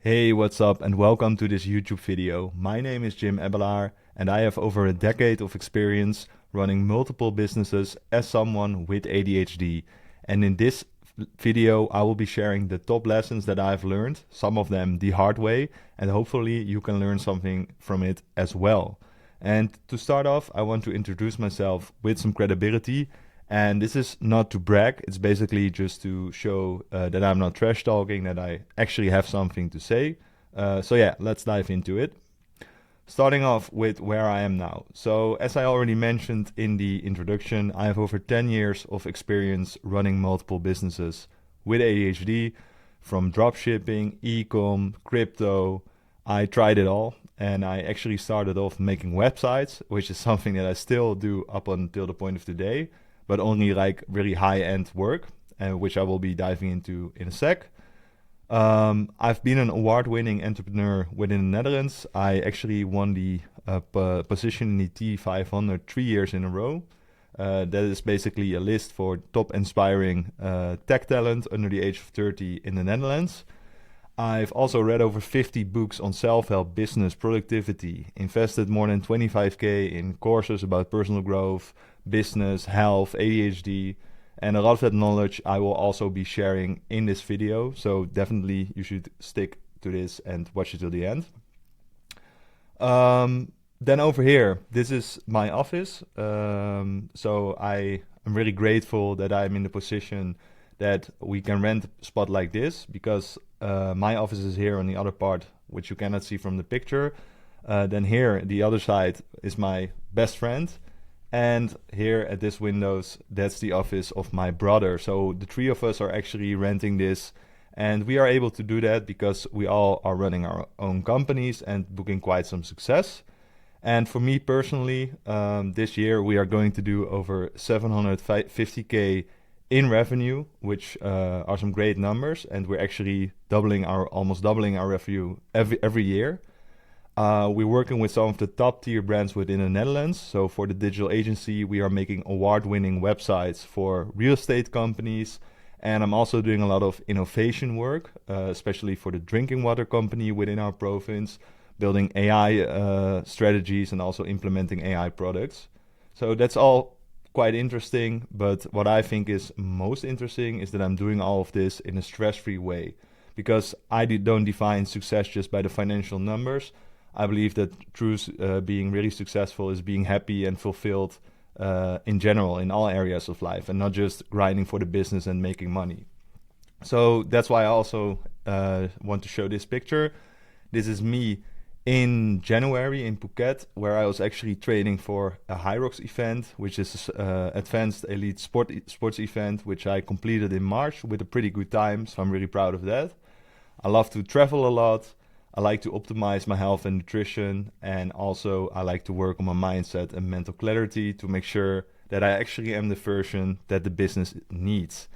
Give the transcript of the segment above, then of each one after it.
Hey, what's up, and welcome to this YouTube video. My name is Jim Ebelaar, and I have over a decade of experience running multiple businesses as someone with ADHD. And in this video, I will be sharing the top lessons that I've learned, some of them the hard way, and hopefully you can learn something from it as well. And to start off, I want to introduce myself with some credibility. And this is not to brag, it's basically just to show that I'm not trash talking, that I actually have something to say. So yeah, let's dive into it. Starting off with where I am now. So as I already mentioned in the introduction, I have over 10 years of experience running multiple businesses with ADHD, from dropshipping, e-com, crypto. I tried it all, and I actually started off making websites, which is something that I still do up until the point of today, but only like really high-end work, which I will be diving into in a sec. I've been an award-winning entrepreneur within the Netherlands. I actually won the position in the T500 3 years in a row. That is basically a list for top inspiring tech talent under the age of 30 in the Netherlands. I've also read over 50 books on self-help, business, productivity, invested more than 25K in courses about personal growth, business, health, ADHD, and a lot of that knowledge I will also be sharing in this video. So definitely you should stick to this and watch it till the end. Then over here, this is my office. So I am really grateful that I'm in the position that we can rent a spot like this, because my office is here on the other part, which you cannot see from the picture. Then here, the other side is my best friend. And here at this windows, that's the office of my brother. So the three of us are actually renting this. And we are able to do that because we all are running our own companies and booking quite some success. And for me personally, this year we are going to do over 750K in revenue, which are some great numbers, and we're actually almost doubling our revenue every year. We're working with some of the top tier brands within the Netherlands. So for the digital agency, we are making award-winning websites for real estate companies, and I'm also doing a lot of innovation work, especially for the drinking water company within our province, building AI strategies and also implementing AI products. So that's all quite interesting, but what I think is most interesting is that I'm doing all of this in a stress-free way, because I don't define success just by the financial numbers. I believe that true being really successful is being happy and fulfilled in general in all areas of life, and not just grinding for the business and making money. So that's why I also want to show this picture. This is me in January in Phuket, where I was actually training for a Hyrox event, which is advanced elite sports event, which I completed in March with a pretty good time. So I'm really proud of that. I love to travel a lot. I like to optimize my health and nutrition. And also I like to work on my mindset and mental clarity to make sure that I actually am the version that the business needs.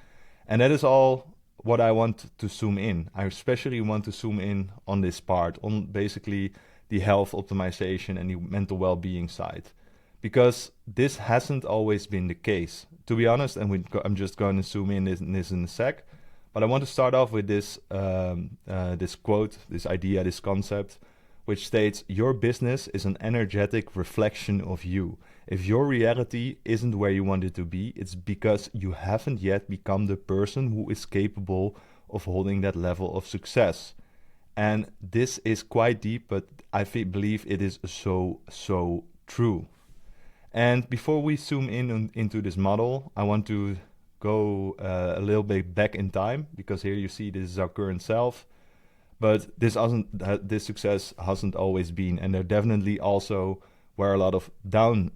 And that is all what I want to zoom in. I especially want to zoom in on this part, on basically the health optimization and the mental well-being side, because this hasn't always been the case, to be honest. And I'm just going to zoom in this in a sec, but I want to start off with this this quote, this idea, this concept, which states, "Your business is an energetic reflection of you. If your reality isn't where you want it to be, it's because you haven't yet become the person who is capable of holding that level of success." And this is quite deep, but I believe it is so true. And before we zoom into this model, I want to go a little bit back in time, because here you see this is our current self. But this success hasn't always been, and there definitely also were a lot of down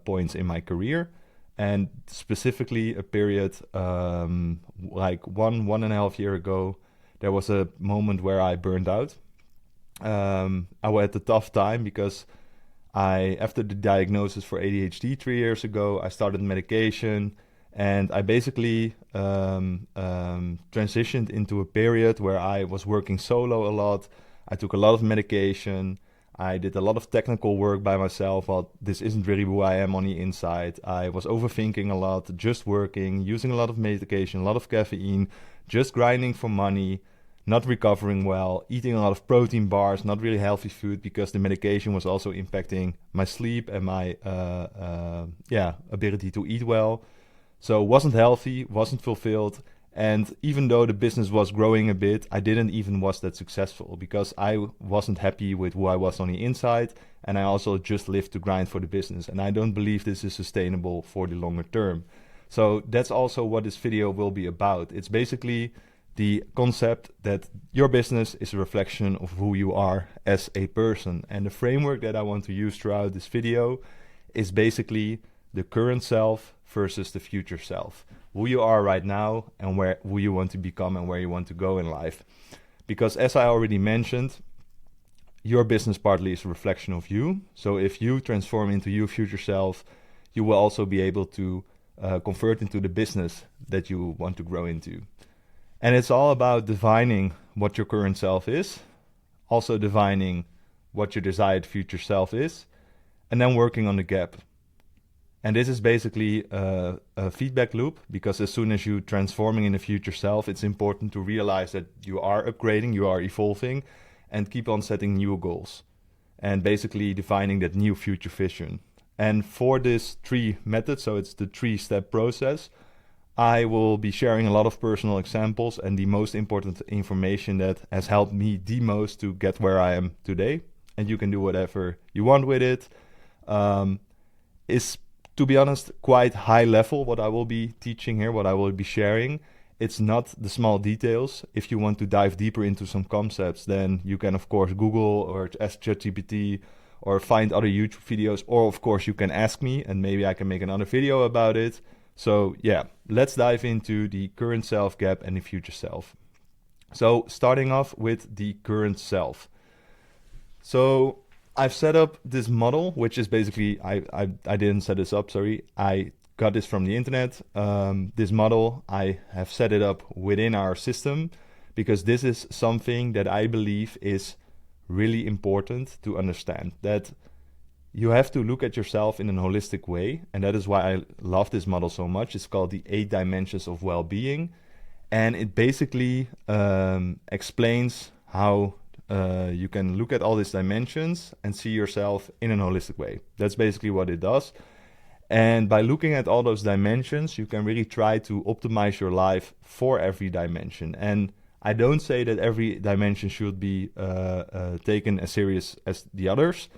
points in my career, and specifically a period like one and a half year ago, there was a moment where I burned out. I had a tough time because after the diagnosis for ADHD 3 years ago, I started medication, and I basically transitioned into a period where I was working solo a lot. I took a lot of medication. I did a lot of technical work by myself. Well, this isn't really who I am on the inside. I was overthinking a lot, just working, using a lot of medication, a lot of caffeine, just grinding for money, not recovering well, eating a lot of protein bars, not really healthy food because the medication was also impacting my sleep and my ability to eat well. So wasn't healthy, wasn't fulfilled. And even though the business was growing a bit, I didn't even was that successful because I wasn't happy with who I was on the inside. And I also just lived to grind for the business. And I don't believe this is sustainable for the longer term. So that's also what this video will be about. It's basically the concept that your business is a reflection of who you are as a person. And the framework that I want to use throughout this video is basically the current self versus the future self. Who you are right now and who you want to become and where you want to go in life. Because as I already mentioned, your business partly is a reflection of you. So if you transform into your future self, you will also be able to convert into the business that you want to grow into. And it's all about defining what your current self is, also defining what your desired future self is, and then working on the gap. And this is basically a feedback loop, because as soon as you're transforming in the future self, it's important to realize that you are upgrading, you are evolving, and keep on setting new goals and basically defining that new future vision. And for this 3 methods, so it's the 3-step process, I will be sharing a lot of personal examples and the most important information that has helped me the most to get where I am today. And you can do whatever you want with it. Is, to be honest, quite high level what I will be teaching here, what I will be sharing. It's not the small details. If you want to dive deeper into some concepts, then you can, of course, Google or ask ChatGPT or find other YouTube videos. Or, of course, you can ask me and maybe I can make another video about it. So, yeah, let's dive into the current self gap and the future self. So, starting off with the current self. So, I've set up this model, which is basically, I didn't set this up, sorry. I got this from the internet. This model, I have set it up within our system because this is something that I believe is really important to understand. That you have to look at yourself in a holistic way. And that is why I love this model so much. It's called the 8 dimensions of well-being. And it basically explains how you can look at all these dimensions and see yourself in a holistic way. That's basically what it does. And by looking at all those dimensions, you can really try to optimize your life for every dimension. And I don't say that every dimension should be taken as serious as the others.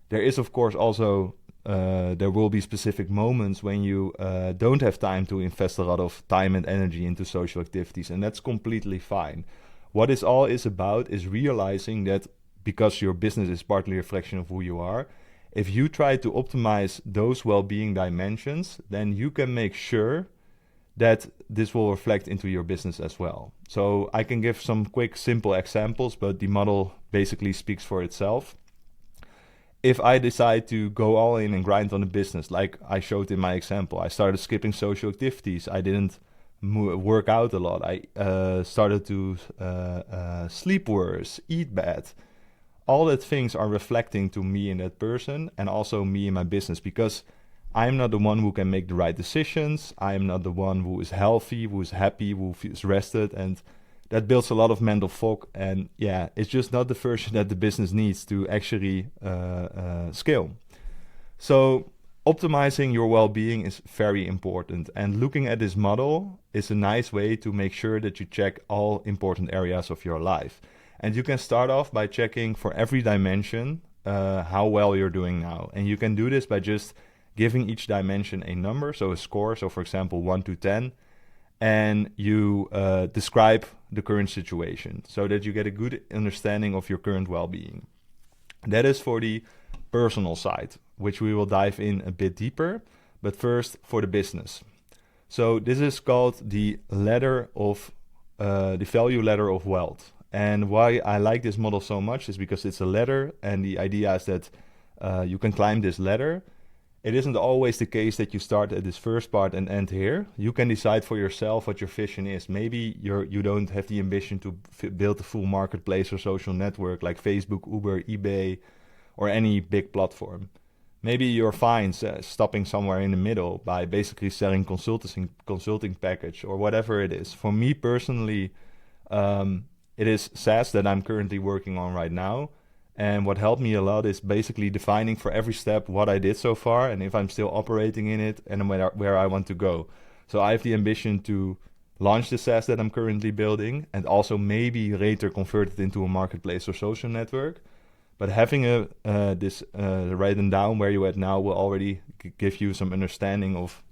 There is, of course, also, there will be specific moments when you don't have time to invest a lot of time and energy into social activities, and that's completely fine. What this all is about is realizing that because your business is partly a reflection of who you are, if you try to optimize those well-being dimensions, then you can make sure that this will reflect into your business as well. So I can give some quick, simple examples, but the model basically speaks for itself. If I decide to go all in and grind on the business, like I showed in my example, I started skipping social activities. I didn't work out a lot. I started to sleep worse, eat bad. All that things are reflecting to me in that person and also me in my business, because I'm not the one who can make the right decisions. I am not the one who is healthy, who is happy, who feels rested, and that builds a lot of mental fog. And yeah, it's just not the version that the business needs to actually scale. So optimizing your well-being is very important, and looking at this model is a nice way to make sure that you check all important areas of your life. And you can start off by checking for every dimension how well you're doing now. And you can do this by just giving each dimension a number, so a score, so for example 1 to 10, and you describe the current situation so that you get a good understanding of your current well-being. That is for the personal side, which we will dive in a bit deeper, but first for the business. So this is called the ladder of the value ladder of wealth. And why I like this model so much is because it's a ladder, and the idea is that you can climb this ladder. It isn't always the case that you start at this first part and end here. You can decide for yourself what your vision is. Maybe you don't have the ambition to build a full marketplace or social network like Facebook, Uber, eBay, or any big platform. Maybe you're fine stopping somewhere in the middle by basically selling consulting package or whatever it is. For me personally, it is SaaS that I'm currently working on right now. And what helped me a lot is basically defining for every step what I did so far and if I'm still operating in it and where I want to go. So I have the ambition to launch the SaaS that I'm currently building and also maybe later convert it into a marketplace or social network. But having this written down where you're at now will already give you some understanding of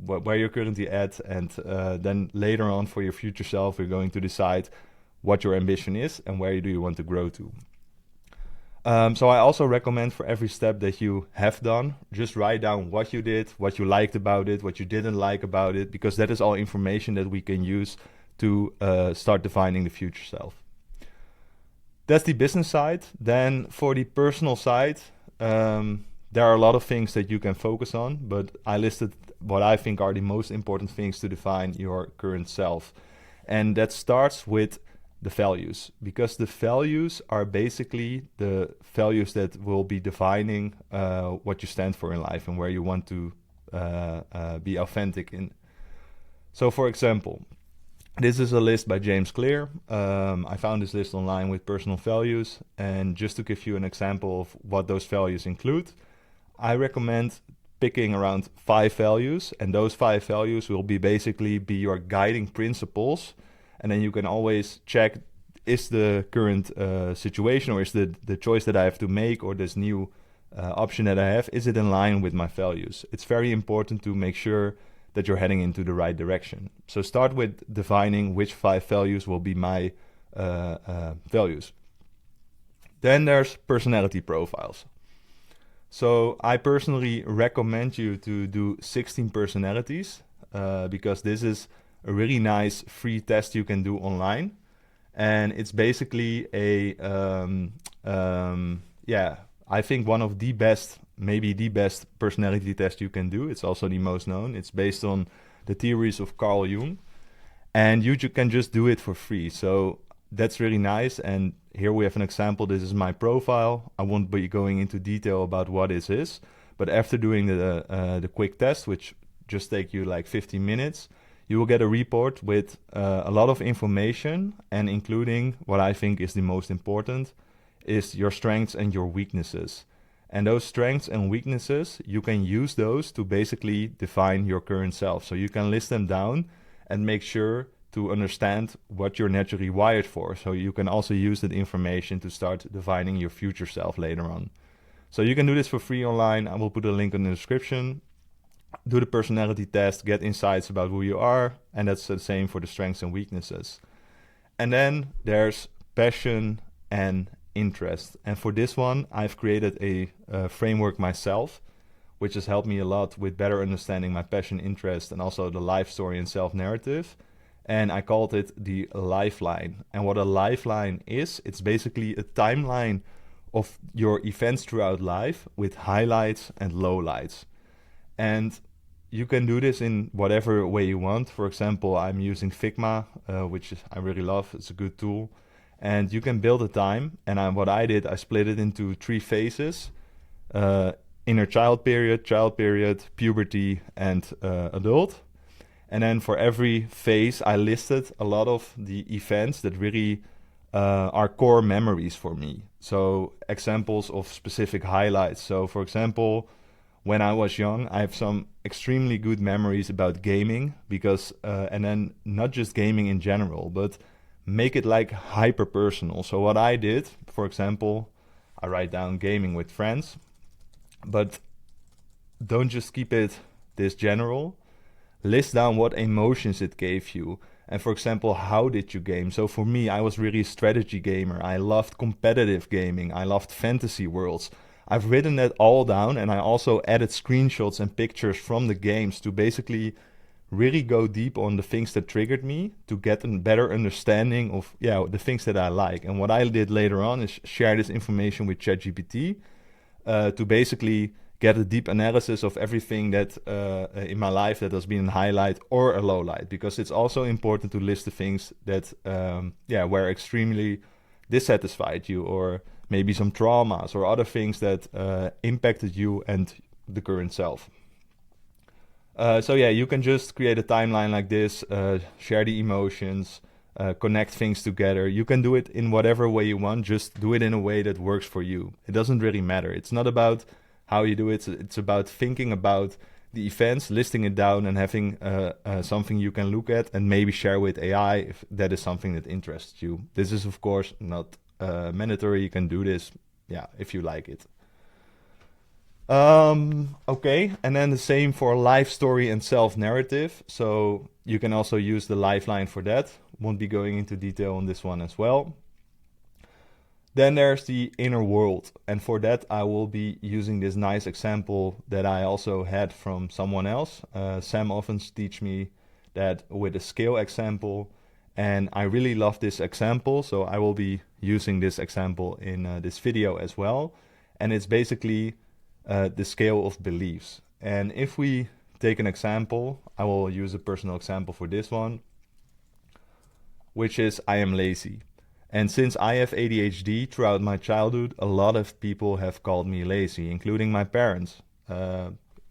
where you're currently at, and then later on for your future self, you're going to decide what your ambition is and where do you want to grow to. So I also recommend for every step that you have done, just write down what you did, what you liked about it, what you didn't like about it, because that is all information that we can use to start defining the future self. That's the business side. Then for the personal side, there are a lot of things that you can focus on, but I listed what I think are the most important things to define your current self. And that starts with the values, because the values are basically the values that will be defining what you stand for in life and where you want to be authentic in. So for example, this is a list by James Clear. I found this list online with personal values, and just to give you an example of what those values include, I recommend picking around 5 values, and those 5 values will basically be your guiding principles. And then you can always check, is the current situation or is the choice that I have to make or this new option that I have, is it in line with my values? It's very important to make sure that you're heading into the right direction. So start with defining which 5 values will be my values. Then there's personality profiles. So I personally recommend you to do 16 personalities because this is a really nice free test you can do online. And it's basically I think one of the best, maybe the best personality test you can do. It's also the most known. It's based on the theories of Carl Jung. And you can just do it for free. So that's really nice. And here we have an example. This is my profile. I won't be going into detail about what this is. But after doing the quick test, which just take you like 15 minutes, you will get a report with a lot of information, and including what I think is the most important is your strengths and your weaknesses. And those strengths and weaknesses, you can use those to basically define your current self. So you can list them down and make sure to understand what you're naturally wired for. So you can also use that information to start defining your future self later on. So you can do this for free online. I will put a link in the description. Do the personality test, get insights about who you are, and that's the same for the strengths and weaknesses. And then there's passion and interest. And for this one, I've created a framework myself, which has helped me a lot with better understanding my passion, interest, and also the life story and self-narrative. And I called it the lifeline. And what a lifeline is, it's basically a timeline of your events throughout life with highlights and lowlights. And you can do this in whatever way you want. For example, I'm using Figma, which I really love. It's a good tool. And you can build a time. And what I did, I split it into 3 phases. Inner child period, puberty, and adult. And then for every phase, I listed a lot of the events that really are core memories for me. So examples of specific highlights. So for example, when I was young, I have some extremely good memories about gaming because, and then not just gaming in general, but make it like hyper personal. So what I did, for example, I write down gaming with friends, but don't just keep it this general. List down what emotions it gave you. And for example, how did you game? So for me, I was really a strategy gamer. I loved competitive gaming. I loved fantasy worlds. I've written that all down, and I also added screenshots and pictures from the games to basically really go deep on the things that triggered me to get a better understanding of the things that I like. And what I did later on is share this information with ChatGPT to basically get a deep analysis of everything that in my life that has been a highlight or a low light, because it's also important to list the things that were extremely dissatisfied you, or maybe some traumas or other things that impacted you and the current self. You can just create a timeline like this, share the emotions, connect things together. You can do it in whatever way you want, just do it in a way that works for you. It doesn't really matter. It's not about how you do it, it's about thinking about the events, listing it down, and having something you can look at and maybe share with AI if that is something that interests you. This is, of course, not mandatory. You can do this, if you like it. Okay, and then the same for life story and self-narrative. So you can also use the lifeline for that. Won't be going into detail on this one as well. Then there's the inner world, and for that I will be using this nice example that I also had from someone else. Sam often teach me that with a scale example, and I really love this example, so I will be using this example in this video as well. And it's basically the scale of beliefs. And if we take an example, I will use a personal example for this one, which is I am lazy. And since I have ADHD throughout my childhood, a lot of people have called me lazy, including my parents,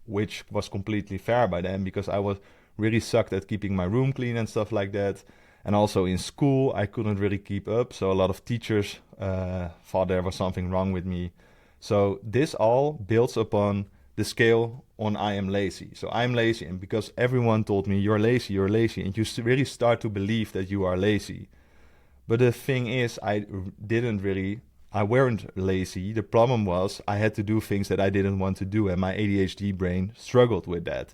which was completely fair by them because I was really sucked at keeping my room clean and stuff like that. And also in school, I couldn't really keep up. So a lot of teachers thought there was something wrong with me. So this all builds upon the scale on I am lazy. So I'm lazy, and because everyone told me you're lazy, and you really start to believe that you are lazy. But the thing is, I weren't lazy. The problem was I had to do things that I didn't want to do, and my ADHD brain struggled with that.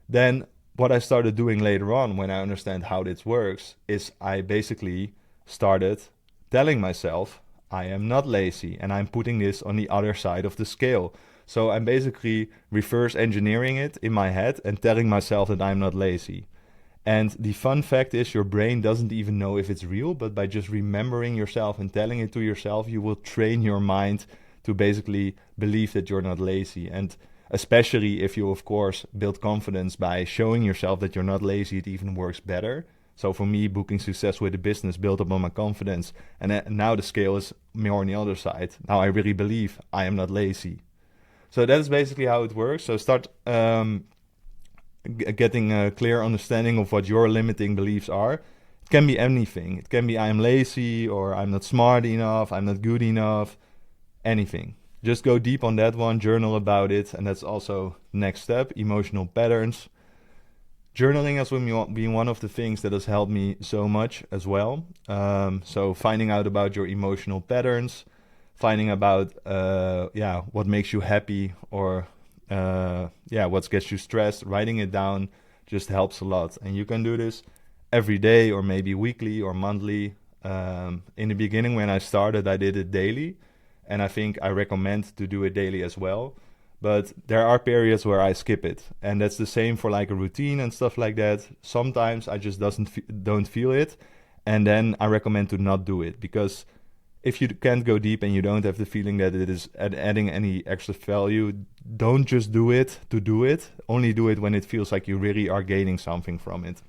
Then what I started doing later on, when I understand how this works, is I basically started telling myself, I am not lazy, and I'm putting this on the other side of the scale. So I'm basically reverse engineering it in my head and telling myself that I'm not lazy. And the fun fact is your brain doesn't even know if it's real, but by just remembering yourself and telling it to yourself, you will train your mind to basically believe that you're not lazy. And especially if you, of course, build confidence by showing yourself that you're not lazy, it even works better. So for me, booking success with a business built up on my confidence. And now the scale is more on the other side. Now I really believe I am not lazy. So that is basically how it works. So start getting a clear understanding of what your limiting beliefs are. It can be anything. It can be I am lazy, or I'm not smart enough, I'm not good enough, anything. Just go deep on that one, journal about it, and that's also next step, emotional patterns. Journaling has been one of the things that has helped me so much as well. So finding out about your emotional patterns, finding about what makes you happy, or what gets you stressed, writing it down just helps a lot. And you can do this every day, or maybe weekly or monthly. In the beginning, when I started, I did it daily, and I think I recommend to do it daily as well. But there are periods where I skip it, and that's the same for like a routine and stuff like that. Sometimes I just don't feel it, and then I recommend to not do it, because if you can't go deep and you don't have the feeling that it is adding any extra value, don't just do it to do it. Only do it when it feels like you really are gaining something from it.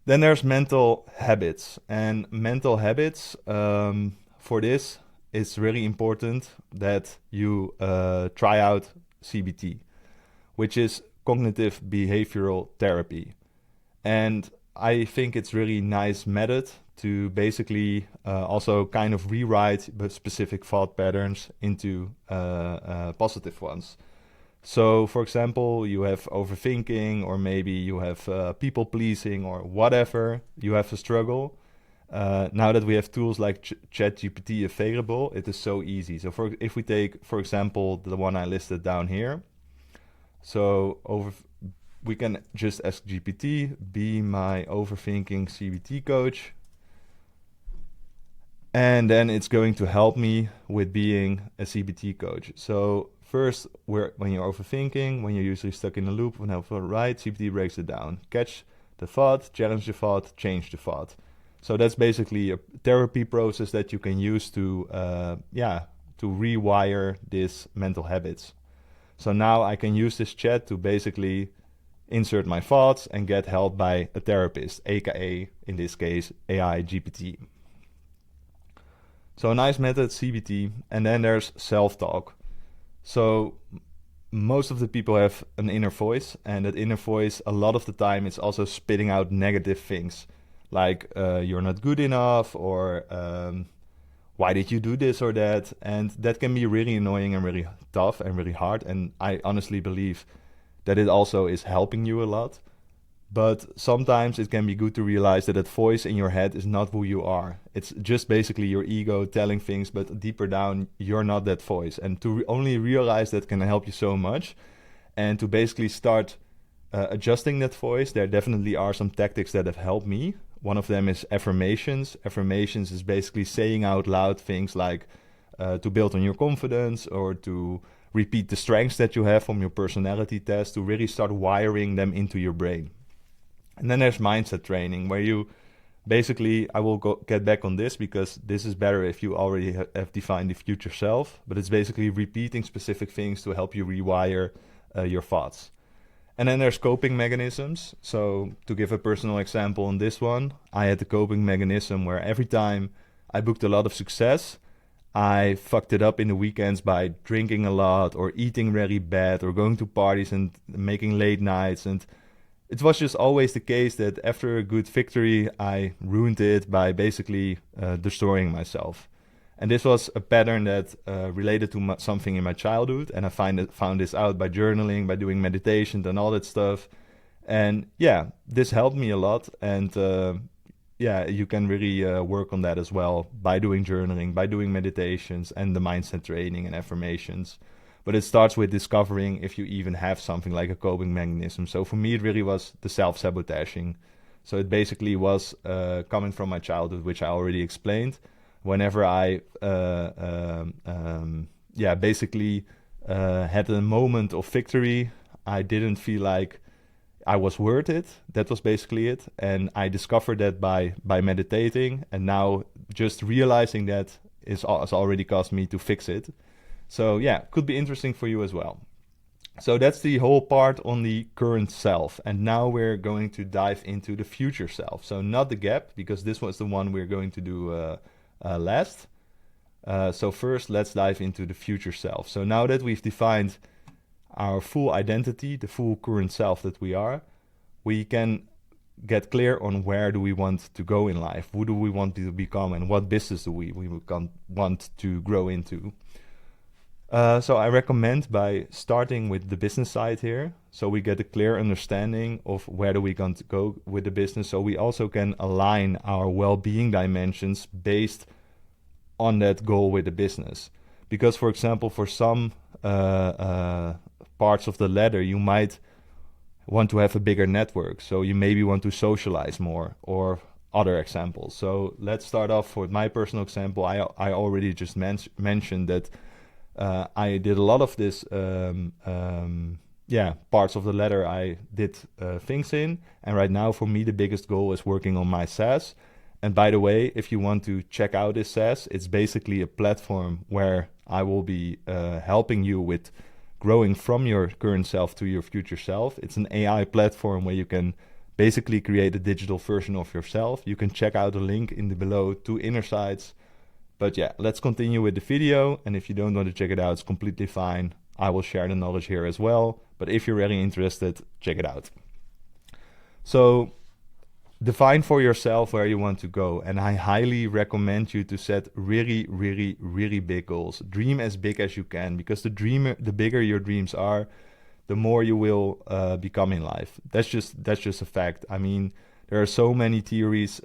Then there's mental habits. And mental habits, for this, it's really important that you try out CBT, which is cognitive behavioral therapy. And I think it's really nice method to basically also kind of rewrite specific thought patterns into positive ones. So, for example, you have overthinking, or maybe you have people pleasing, or whatever you have a struggle. Now that we have tools like ChatGPT available, it is so easy. So if we take, for example, the one I listed down here. So we can just ask GPT, be my overthinking CBT coach. And then it's going to help me with being a CBT coach. So first, when you're overthinking, when you're usually stuck in a loop, whenever right, CBT breaks it down. Catch the thought, challenge the thought, change the thought. So that's basically a therapy process that you can use to rewire these mental habits. So now I can use this chat to basically insert my thoughts and get help by a therapist, aka in this case AI GPT. So a nice method, CBT, and then there's self-talk. So most of the people have an inner voice, and that inner voice a lot of the time is also spitting out negative things. like you're not good enough, or why did you do this or that? And that can be really annoying and really tough and really hard. And I honestly believe that it also is helping you a lot. But sometimes it can be good to realize that that voice in your head is not who you are. It's just basically your ego telling things, but deeper down, you're not that voice. And to only realize that can help you so much. And to basically start adjusting that voice, there definitely are some tactics that have helped me. One of them is affirmations. Affirmations is basically saying out loud things like to build on your confidence, or to repeat the strengths that you have from your personality test, to really start wiring them into your brain. And then there's mindset training, where you basically, I will get back on this because this is better if you already have defined the future self, but it's basically repeating specific things to help you rewire your thoughts. And then there's coping mechanisms. So to give a personal example on this one, I had the coping mechanism where every time I booked a lot of success, I fucked it up in the weekends by drinking a lot, or eating very bad, or going to parties and making late nights. And it was just always the case that after a good victory, I ruined it by basically destroying myself. And this was a pattern that related to something in my childhood. And I found this out by journaling, by doing meditation and all that stuff. And yeah, this helped me a lot. And yeah, you can really work on that as well by doing journaling, by doing meditations and the mindset training and affirmations. But it starts with discovering if you even have something like a coping mechanism. So for me, it really was the self-sabotaging. So it basically was coming from my childhood, which I already explained. Whenever I, basically had a moment of victory, I didn't feel like I was worth it. That was basically it. And I discovered that by meditating. And now just realizing that has already caused me to fix it. So yeah, could be interesting for you as well. So that's the whole part on the current self. And now we're going to dive into the future self. So not the gap, because this was the one we're going to do last. So first, let's dive into the future self. So now that we've defined our full identity, the full current self that we are, we can get clear on where do we want to go in life, who do we want to become, and what business do we want to grow into. So I recommend by starting with the business side here, so we get a clear understanding of where do we want to go with the business, so we also can align our well-being dimensions based on that goal with the business. Because, for example, for some parts of the ladder, you might want to have a bigger network, so you maybe want to socialize more, or other examples. So let's start off with my personal example. I already just mentioned that I did a lot of this, parts of the ladder I did things in. And right now, for me, the biggest goal is working on my SaaS. And by the way, if you want to check out this SaaS, it's basically a platform where I will be helping you with growing from your current self to your future self. It's an AI platform where you can basically create a digital version of yourself. You can check out the link in the below to Inner Sights. But yeah, let's continue with the video. And if you don't want to check it out, it's completely fine. I will share the knowledge here as well. But if you're really interested, check it out. So define for yourself where you want to go. And I highly recommend you to set really, really, really big goals. Dream as big as you can, because the bigger your dreams are, the more you will become in life. That's just a fact. I mean, there are so many theories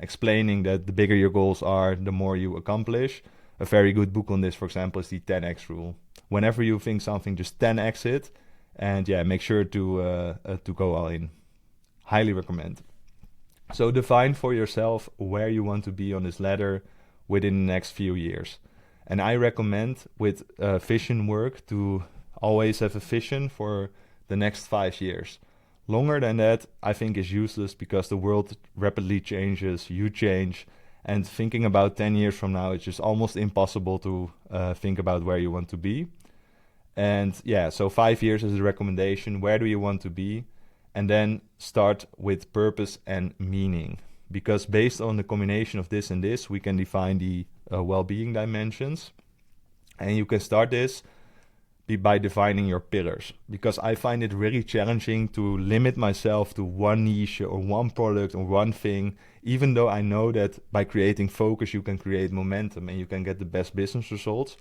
explaining that the bigger your goals are, the more you accomplish. A very good book on this, for example, is the 10x rule. Whenever you think something, just 10x it, and yeah, make sure to go all in. Highly recommend. So define for yourself where you want to be on this ladder within the next few years. And I recommend with vision work to always have a vision for the next 5 years. Longer than that, I think, is useless, because the world rapidly changes, you change, and thinking about 10 years from now, it's just almost impossible to think about where you want to be. And yeah, so 5 years is a recommendation. Where do you want to be? And then start with purpose and meaning, because based on the combination of this and this, we can define the well-being dimensions. And you can start this be by defining your pillars, because I find it really challenging to limit myself to one niche or one product or one thing, even though I know that by creating focus you can create momentum and you can get the best business results.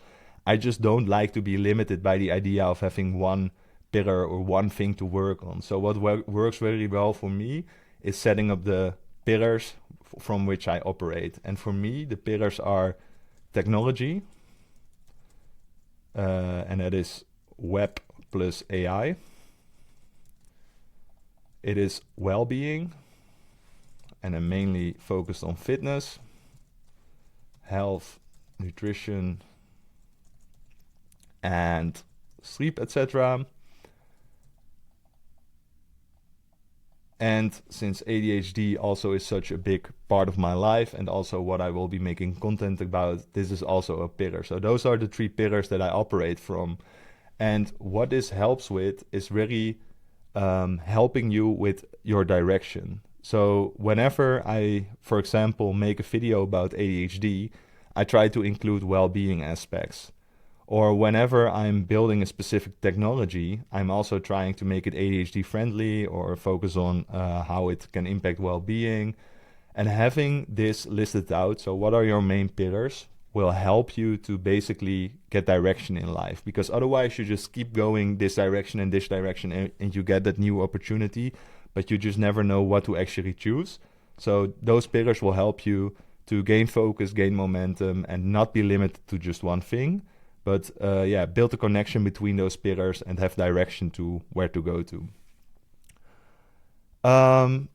I just don't like to be limited by the idea of having one pillar or one thing to work on. So what works very well for me is setting up the pillars from which I operate. And for me, the pillars are technology, and that is web plus AI. It is well-being, and I'm mainly focused on fitness, health, nutrition, and sleep, etc. And since ADHD also is such a big part of my life and also what I will be making content about, this is also a pillar. So those are the 3 pillars that I operate from. And what this helps with is really helping you with your direction. So whenever I, for example, make a video about ADHD, I try to include well-being aspects. Or whenever I'm building a specific technology, I'm also trying to make it ADHD friendly or focus on how it can impact well-being. And having this listed out, so what are your main pillars, will help you to basically get direction in life. Because otherwise you just keep going this direction and you get that new opportunity, but you just never know what to actually choose. So those pillars will help you to gain focus, gain momentum, and not be limited to just one thing. But build a connection between those pillars and have direction to where to go to.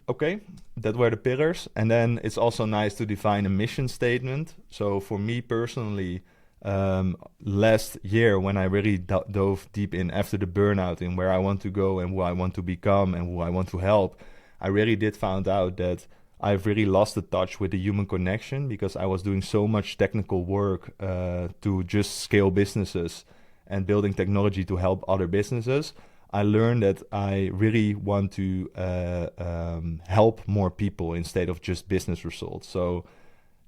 Okay, that were the pillars. And then it's also nice to define a mission statement. So for me personally, last year when I really dove deep in after the burnout in where I want to go and who I want to become and who I want to help, I really did find out that I've really lost the touch with the human connection because I was doing so much technical work to just scale businesses and building technology to help other businesses. I learned that I really want to help more people instead of just business results. So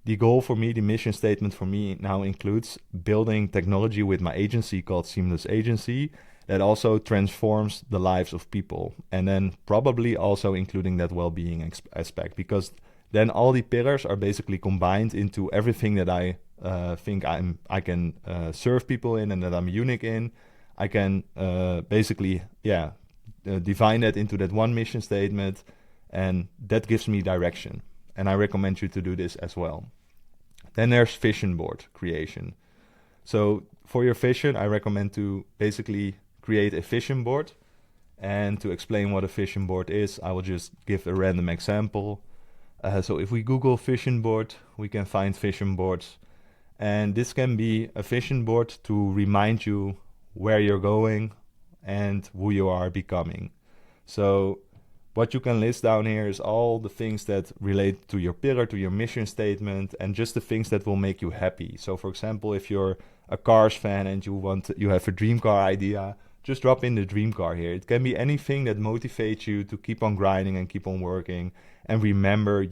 the goal for me, the mission statement for me now includes building technology with my agency called Seamless Agency that also transforms the lives of people, and then probably also including that well-being aspect, because then all the pillars are basically combined into everything that I think I can serve people in and that I'm unique in. I can define that into that one mission statement, and that gives me direction. And I recommend you to do this as well. Then there's vision board creation. So for your vision, I recommend to basically create a vision board. And to explain what a vision board is, I will just give a random example. So if we Google vision board, we can find vision boards. And this can be a vision board to remind you where you're going and who you are becoming. So what you can list down here is all the things that relate to your pillar, to your mission statement, and just the things that will make you happy. So for example, if you're a cars fan and you have a dream car idea, just drop in the dream car here. It can be anything that motivates you to keep on grinding and keep on working and remember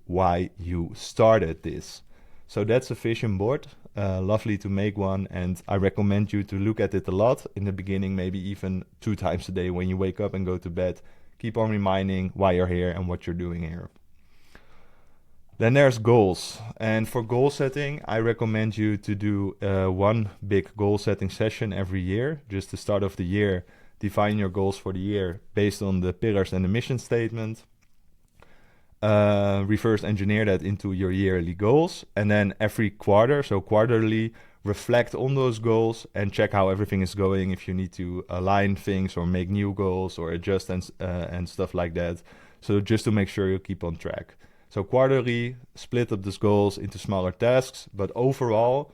why you started this. So that's a vision board. Lovely to make one, and I recommend you to look at it a lot in the beginning, maybe even 2 times a day when you wake up and go to bed. Keep on reminding why you're here and what you're doing here. Then there's goals, and for goal setting, I recommend you to do one big goal setting session every year. Just the start of the year, define your goals for the year based on the pillars and the mission statement. Reverse engineer that into your yearly goals, and then every quarter, so quarterly, reflect on those goals and check how everything is going, if you need to align things or make new goals or adjust and stuff like that. So just to make sure you keep on track. So quarterly, split up these goals into smaller tasks, but overall,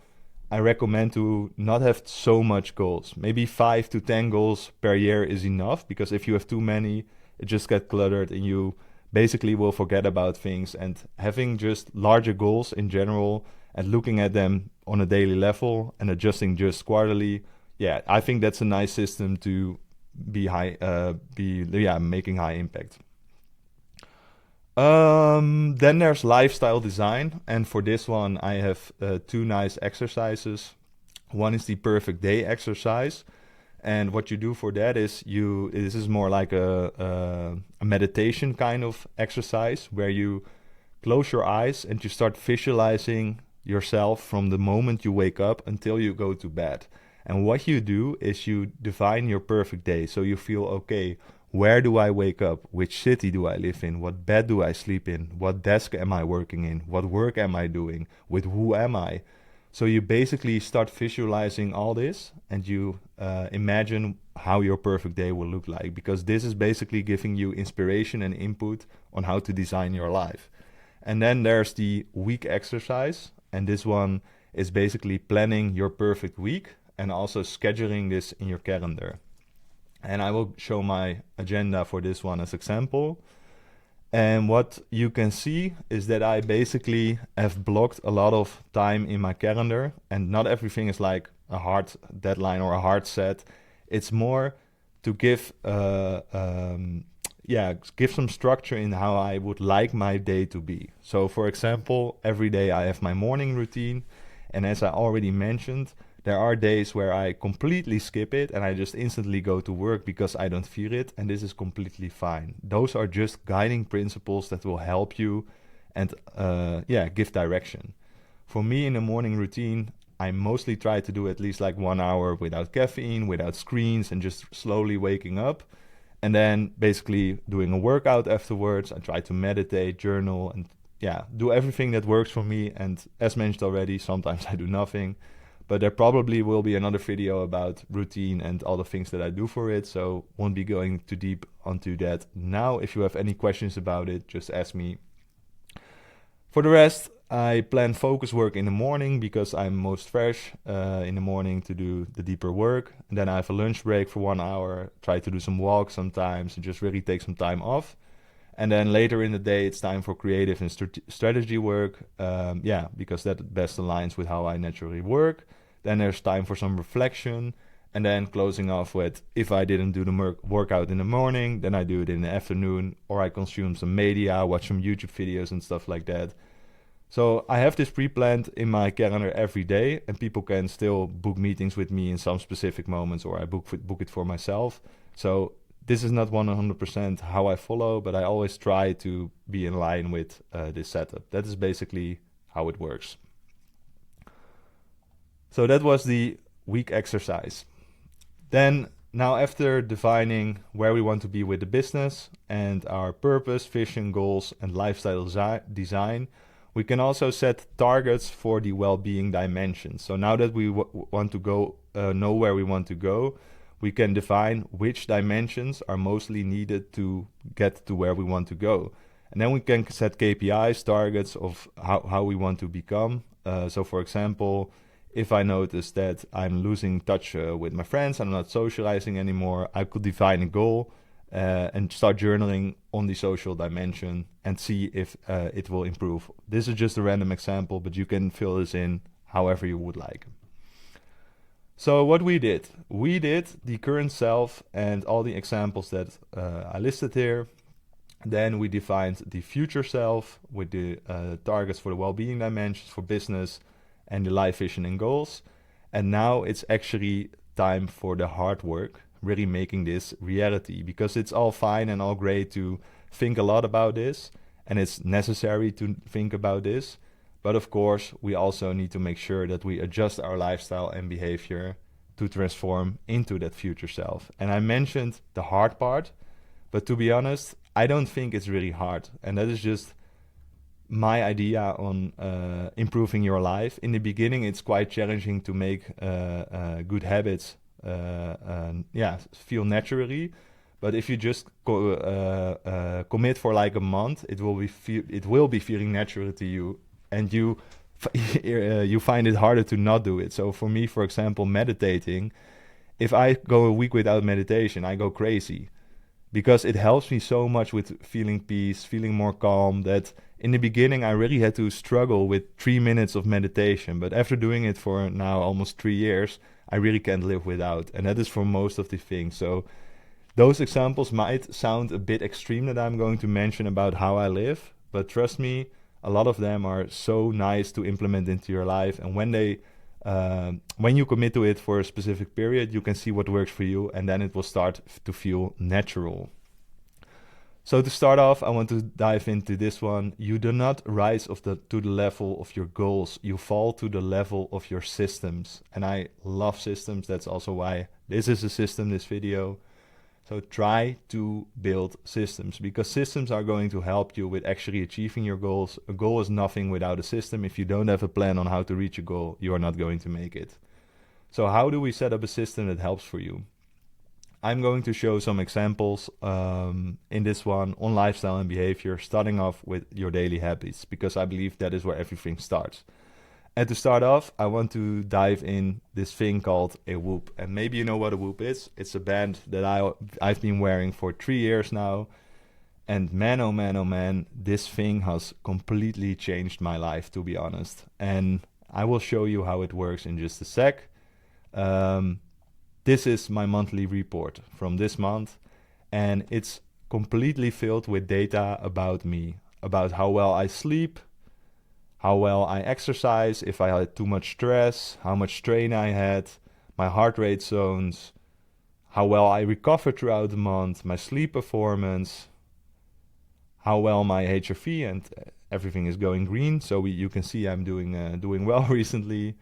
I recommend to not have so much goals. Maybe 5 to 10 goals per year is enough, because if you have too many, it just gets cluttered and you basically will forget about things. And having just larger goals in general and looking at them on a daily level and adjusting just quarterly, I think that's a nice system to be making high impact. Then there's lifestyle design, and for this one I have 2 nice exercises. One is the perfect day exercise, And what you do for that is this is more like a meditation kind of exercise where you close your eyes and you start visualizing yourself from the moment you wake up until you go to bed. And what you do is you define your perfect day. So you feel, okay, where do I wake up? Which city do I live in? What bed do I sleep in? What desk am I working in? What work am I doing? With who am I? So you basically start visualizing all this and you imagine how your perfect day will look like, because this is basically giving you inspiration and input on how to design your life. And then there's the week exercise, and this one is basically planning your perfect week and also scheduling this in your calendar. And I will show my agenda for this one as example. And what you can see is that I basically have blocked a lot of time in my calendar, and not everything is like a hard deadline or a hard set. It's more to give give some structure in how I would like my day to be. So for example, every day I have my morning routine, and as I already mentioned, there are days where I completely skip it and I just instantly go to work because I don't feel it, and this is completely fine. Those are just guiding principles that will help you and give direction. For me, in the morning routine, I mostly try to do at least like 1 hour without caffeine, without screens, and just slowly waking up. And then basically doing a workout afterwards. I try to meditate, journal, and do everything that works for me. And as mentioned already, sometimes I do nothing. But there probably will be another video about routine and all the things that I do for it, so won't be going too deep onto that now. If you have any questions about it, just ask me. For the rest, I plan focus work in the morning because I'm most fresh in the morning to do the deeper work. And then I have a lunch break for 1 hour, try to do some walks sometimes, and just really take some time off. And then later in the day, it's time for creative and strategy work, because that best aligns with how I naturally work. Then there's time for some reflection, and then closing off with, if I didn't do the workout in the morning, then I do it in the afternoon, or I consume some media, watch some YouTube videos and stuff like that. So I have this pre-planned in my calendar every day, and people can still book meetings with me in some specific moments, or I book it for myself. So this is not 100% how I follow, but I always try to be in line with this setup. That is basically how it works. So that was the week exercise. Then now, after defining where we want to be with the business and our purpose, vision, goals, and lifestyle design, we can also set targets for the well-being dimension. So now that we want to know where we want to go, we can define which dimensions are mostly needed to get to where we want to go. And then we can set KPIs, targets of how we want to become. So for example, if I notice that I'm losing touch with my friends, I'm not socializing anymore, I could define a goal and start journaling on the social dimension and see if it will improve. This is just a random example, but you can fill this in however you would like. So what we did the current self and all the examples that I listed here. Then we defined the future self with the targets for the well-being dimensions for business and the life vision and goals. And now it's actually time for the hard work, really making this reality, because it's all fine and all great to think a lot about this, and it's necessary to think about this. But of course, we also need to make sure that we adjust our lifestyle and behavior to transform into that future self. And I mentioned the hard part, but to be honest, I don't think it's really hard. And that is just my idea on improving your life. In the beginning, it's quite challenging to make good habits feel naturally. But if you just commit for like a month, it will be feeling natural to you, and you find it harder to not do it. So for me, for example, meditating, if I go a week without meditation, I go crazy, because it helps me so much with feeling peace, feeling more calm, that in the beginning I really had to struggle with 3 minutes of meditation. But after doing it for now almost 3 years, I really can't live without. And that is for most of the things. So those examples might sound a bit extreme that I'm going to mention about how I live, but trust me, a lot of them are so nice to implement into your life. And when they When you commit to it for a specific period, you can see what works for you, and then it will start to feel natural. So to start off, I want to dive into this one. You do not rise to the level of your goals. You fall to the level of your systems. And I love systems. That's also why this is a system, this video. So try to build systems, because systems are going to help you with actually achieving your goals. A goal is nothing without a system. If you don't have a plan on how to reach a goal, you are not going to make it. So how do we set up a system that helps for you? I'm going to show some examples in this one on lifestyle and behavior, starting off with your daily habits, because I believe that is where everything starts. And to start off, I want to dive in this thing called a Whoop. And maybe you know what a Whoop is. It's a band that I've been wearing for 3 years now. And man, oh man, oh man, this thing has completely changed my life, to be honest. And I will show you how it works in just a sec. This is my monthly report from this month, and it's completely filled with data about me, about how well I sleep, how well I exercise, if I had too much stress, how much strain I had, my heart rate zones, how well I recover throughout the month, my sleep performance, how well my HRV and everything is going green. So you can see I'm doing well recently.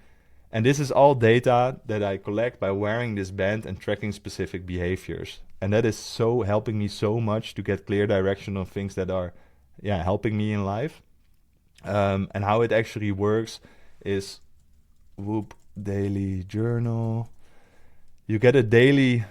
And this is all data that I collect by wearing this band and tracking specific behaviors. And that is so helping me so much to get clear direction on things that are helping me in life. And how it actually works is Whoop Daily Journal. You get a daily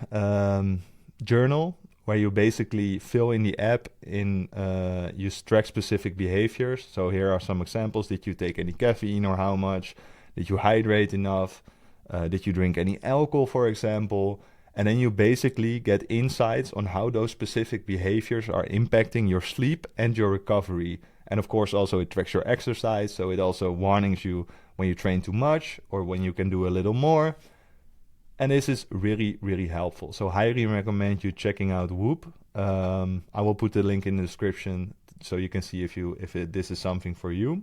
journal where you basically fill in the app you track specific behaviors. So here are some examples. Did you take any caffeine or how much? Did you hydrate enough? Did you drink any alcohol, for example? And then you basically get insights on how those specific behaviors are impacting your sleep and your recovery. And of course, also it tracks your exercise. So it also warnings you when you train too much or when you can do a little more. And this is really, really helpful. So highly recommend you checking out Whoop. I will put the link in the description so you can see if this is something for you.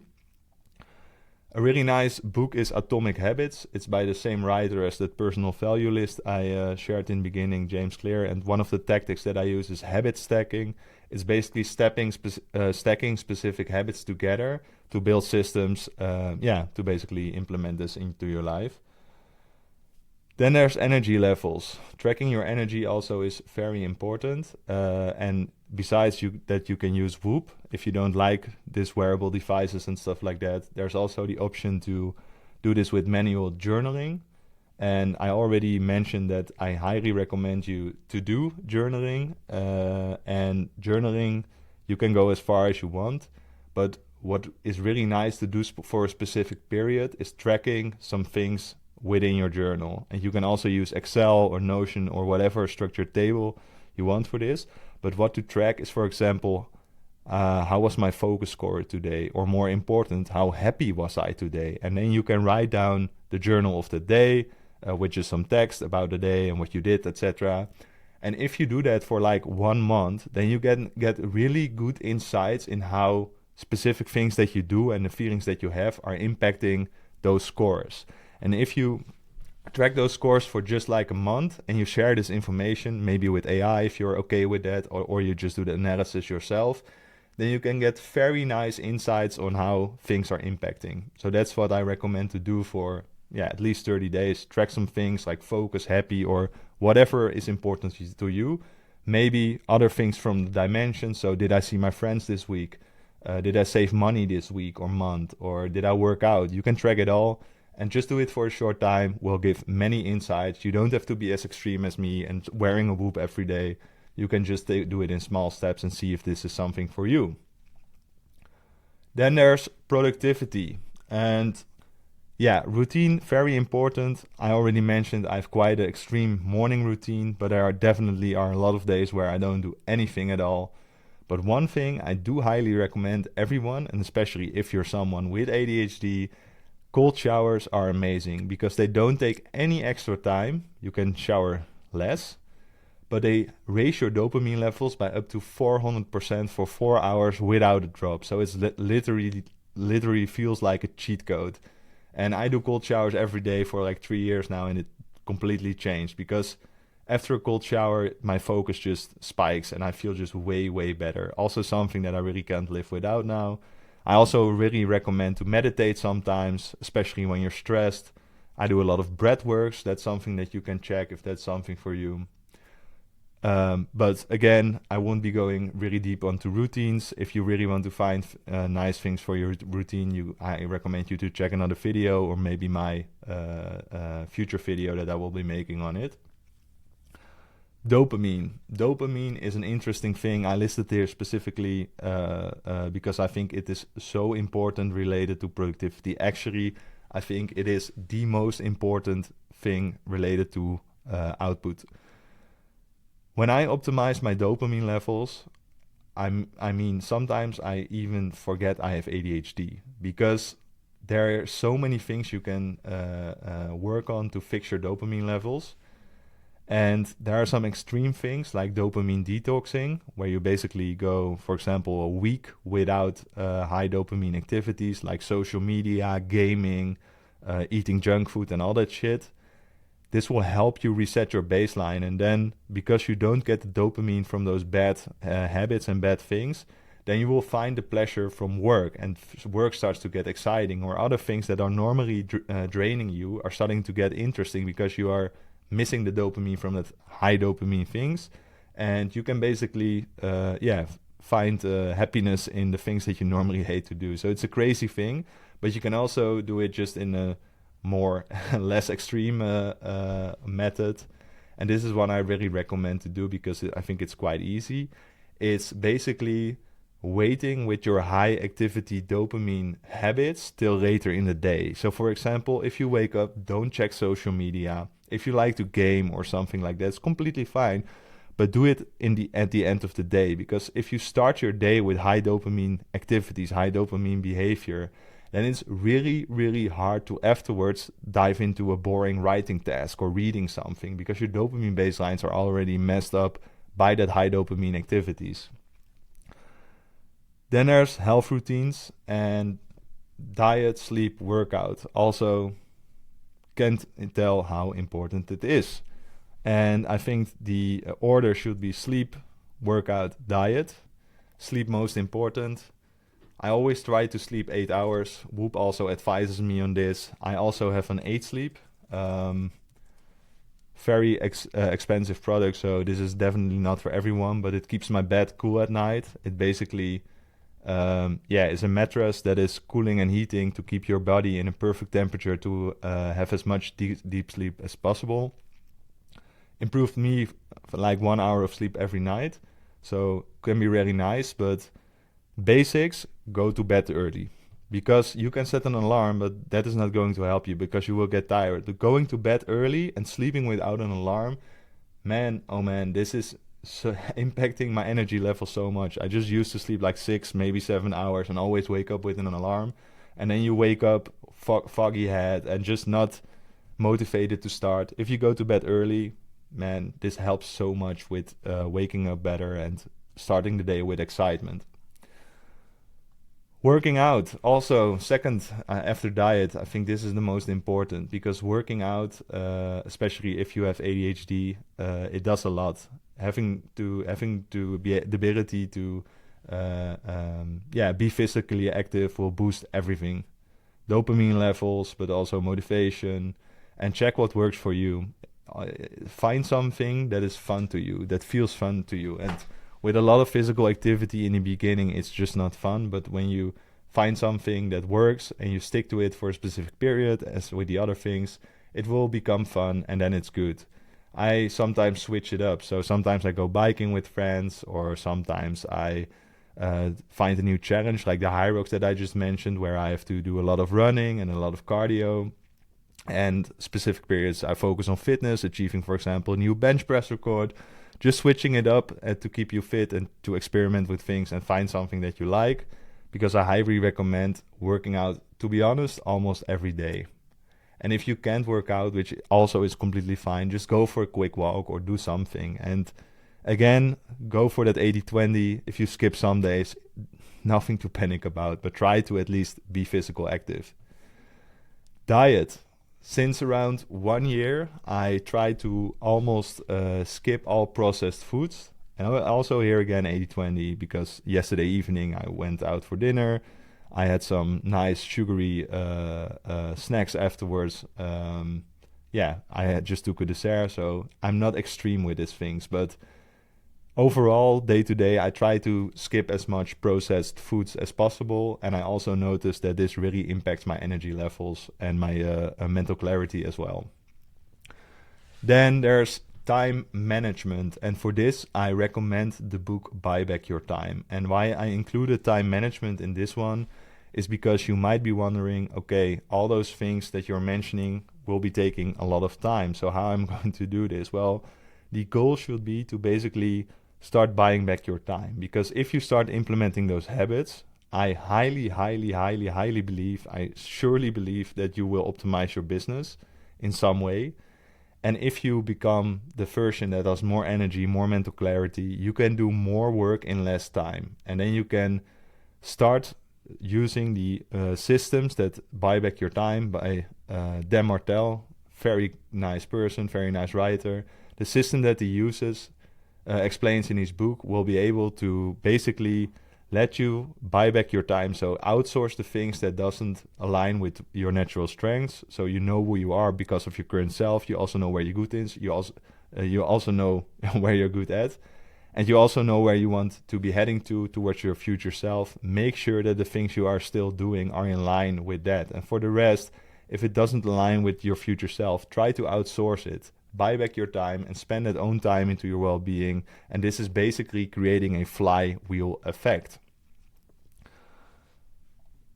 A really nice book is Atomic Habits. It's by the same writer as that personal value list I shared in the beginning, James Clear. And one of the tactics that I use is habit stacking. It's basically stacking specific habits together to build systems, to basically implement this into your life. Then there's energy levels. Tracking your energy also is very important. And besides that you can use Whoop, if you don't like these wearable devices and stuff like that, there's also the option to do this with manual journaling. And I already mentioned that I highly recommend you to do journaling. And journaling, you can go as far as you want. But what is really nice to do for a specific period is tracking some things within your journal. And you can also use Excel or Notion or whatever structured table you want for this. But what to track is, for example, how was my focus score today? Or more important, how happy was I today? And then you can write down the journal of the day, which is some text about the day and what you did, etc. And if you do that for like 1 month, then you get really good insights in how specific things that you do and the feelings that you have are impacting those scores. And if you track those scores for just like a month and you share this information, maybe with AI if you're okay with that, or you just do the analysis yourself, then you can get very nice insights on how things are impacting. So that's what I recommend to do for at least 30 days. Track some things like focus, happy, or whatever is important to you. Maybe other things from the dimension. So did I see my friends this week? Did I save money this week or month? Or did I work out? You can track it all. And just do it for a short time will give many insights. You don't have to be as extreme as me and wearing a Whoop every day. You can just do it in small steps and see if this is something for you. Then there's productivity. And routine, very important. I already mentioned I have quite an extreme morning routine, but there definitely are a lot of days where I don't do anything at all. But one thing I do highly recommend everyone, and especially if you're someone with ADHD, cold showers are amazing because they don't take any extra time. You can shower less, but they raise your dopamine levels by up to 400% for 4 hours without a drop. So it's literally feels like a cheat code. And I do cold showers every day for like 3 years now, and it completely changed because after a cold shower, my focus just spikes and I feel just way, way better. Also, something that I really can't live without now. I also really recommend to meditate sometimes, especially when you're stressed. I do a lot of breath works. That's something that you can check if that's something for you. But again, I won't be going really deep onto routines. If you really want to find nice things for your routine, I recommend you to check another video or maybe my future video that I will be making on it. Dopamine. Dopamine is an interesting thing. I listed here specifically because I think it is so important related to productivity. Actually, I think it is the most important thing related to output. When I optimize my dopamine levels, I mean, sometimes I even forget I have ADHD because there are so many things you can work on to fix your dopamine levels. And there are some extreme things like dopamine detoxing, where you basically go, for example, a week without high dopamine activities like social media, gaming, eating junk food, and all that shit. This will help you reset your baseline. And then because you don't get the dopamine from those bad habits and bad things, then you will find the pleasure from work, and work starts to get exciting, or other things that are normally draining you are starting to get interesting because you are missing the dopamine from that high dopamine things. And you can basically, find happiness in the things that you normally hate to do. So it's a crazy thing, but you can also do it just in a more less extreme method. And this is one I really recommend to do because I think it's quite easy. It's basically waiting with your high activity dopamine habits till later in the day. So for example, if you wake up, don't check social media. If you like to game or something like that, it's completely fine, but do it at the end of the day. Because if you start your day with high dopamine activities, high dopamine behavior, then it's really, really hard to afterwards dive into a boring writing task or reading something because your dopamine baselines are already messed up by that high dopamine activities. Then there's health routines and diet, sleep, workout. Also, can't tell how important it is. And I think the order should be sleep, workout, diet. Sleep most important. I always try to sleep 8 hours. Whoop also advises me on this. I also have an 8 sleep. Very expensive product, so this is definitely not for everyone, but it keeps my bed cool at night. It basically is a mattress that is cooling and heating to keep your body in a perfect temperature to have as much deep sleep as possible. Improved me for like 1 hour of sleep every night, so can be really nice, but basics, go to bed early. Because you can set an alarm, but that is not going to help you because you will get tired. But going to bed early and sleeping without an alarm, man, oh man, this is so impacting my energy level so much. I just used to sleep like 6, maybe 7 hours and always wake up with an alarm. And then you wake up foggy head and just not motivated to start. If you go to bed early, man, this helps so much with waking up better and starting the day with excitement. Working out, also second after diet, I think this is the most important because working out, especially if you have ADHD, it does a lot. Having to be the ability to be physically active will boost everything, dopamine levels, but also motivation, and check what works for you. Find something that is fun to you, that feels fun to you, and with a lot of physical activity in the beginning, it's just not fun. But when you find something that works and you stick to it for a specific period, as with the other things, it will become fun and then it's good. I sometimes switch it up. So sometimes I go biking with friends, or sometimes I find a new challenge like the High Rocks that I just mentioned, where I have to do a lot of running and a lot of cardio. And specific periods I focus on fitness, achieving, for example, a new bench press record. Just switching it up to keep you fit and to experiment with things and find something that you like, because I highly recommend working out, to be honest, almost every day. And if you can't work out, which also is completely fine, just go for a quick walk or do something. And again, go for that 80-20. If you skip some days, nothing to panic about, but try to at least be physical active. Diet. Since around 1 year, I try to almost skip all processed foods. And also here again 80/20, because yesterday evening I went out for dinner. I had some nice sugary snacks afterwards. I just took a dessert, so I'm not extreme with these things. But overall, day to day, I try to skip as much processed foods as possible. And I also noticed that this really impacts my energy levels and my mental clarity as well. Then there's time management. And for this, I recommend the book Buy Back Your Time. And why I included time management in this one is because you might be wondering, okay, all those things that you're mentioning will be taking a lot of time. So how am I going to do this? Well, the goal should be to basically start buying back your time. Because if you start implementing those habits, I highly believe, I surely believe that you will optimize your business in some way. And if you become the version that has more energy, more mental clarity, you can do more work in less time. And then you can start using the systems that buy back your time by Dan Martell, very nice person, very nice writer. The system that he uses, explains in his book, will be able to basically let you buy back your time. So outsource the things that doesn't align with your natural strengths. So you know who you are because of your current self. You also know where you're good in. You also know where you're good at. And you also know where you want to be heading towards your future self. Make sure that the things you are still doing are in line with that. And for the rest, if it doesn't align with your future self, try to outsource it. Buy back your time and spend that own time into your well-being. And this is basically creating a flywheel effect.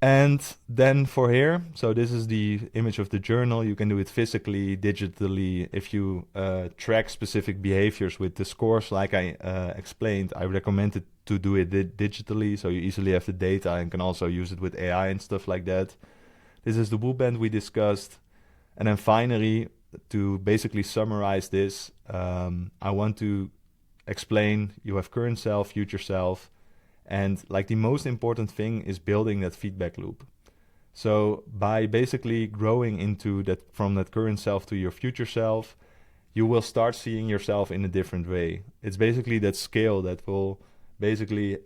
And then for here, so this is the image of the journal. You can do it physically, digitally. If you track specific behaviors with the scores, like I explained, I recommend it to do it digitally, so you easily have the data and can also use it with AI and stuff like that. This is the wool band we discussed. And then finally, to basically summarize this, I want to explain you have current self, future self. And like the most important thing is building that feedback loop. So by basically growing into that, from that current self to your future self, you will start seeing yourself in a different way. It's basically that scale that will basically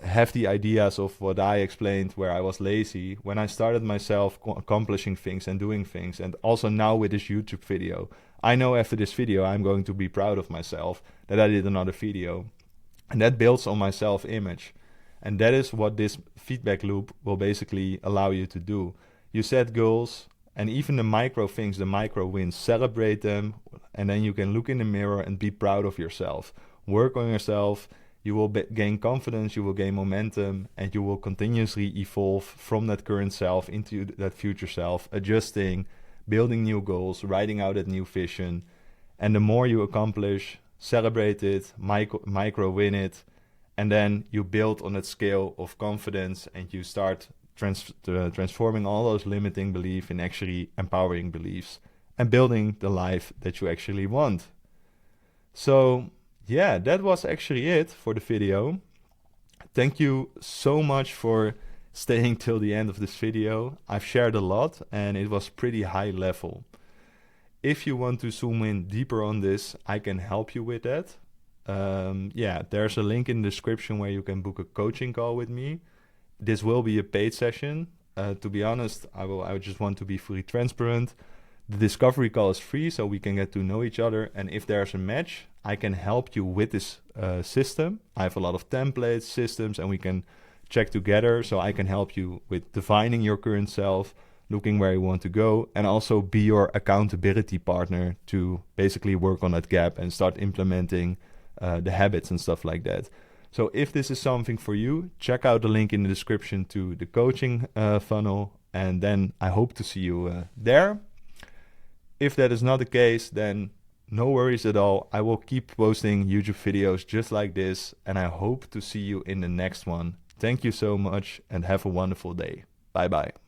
have the ideas of what I explained, where I was lazy when I started myself accomplishing things and doing things. And also now with this YouTube video, I know after this video I'm going to be proud of myself that I did another video. And that builds on my self-image. And that is what this feedback loop will basically allow you to do. You set goals, and even the micro things, the micro wins, celebrate them, and then you can look in the mirror and be proud of yourself. Work on yourself, you will gain confidence, you will gain momentum, and you will continuously evolve from that current self into that future self, adjusting, building new goals, writing out that new vision. And the more you accomplish, celebrate it, micro win it, and then you build on that scale of confidence, and you start transforming all those limiting beliefs in actually empowering beliefs and building the life that you actually want. So yeah, that was actually it for the video. Thank you so much for staying till the end of this video. I've shared a lot and it was pretty high level. If you want to zoom in deeper on this, I can help you with that. There's a link in the description where you can book a coaching call with me. This will be a paid session. To be honest, I just want to be fully transparent. The discovery call is free, so we can get to know each other. And if there's a match, I can help you with this system. I have a lot of templates, systems, and we can check together. So I can help you with defining your current self, looking where you want to go, and also be your accountability partner to basically work on that gap and start implementing the habits and stuff like that. So if this is something for you, check out the link in the description to the coaching funnel, and then I hope to see you there. If that is not the case, then no worries at all. I will keep posting YouTube videos just like this, and I hope to see you in the next one. Thank you so much and have a wonderful day. Bye bye.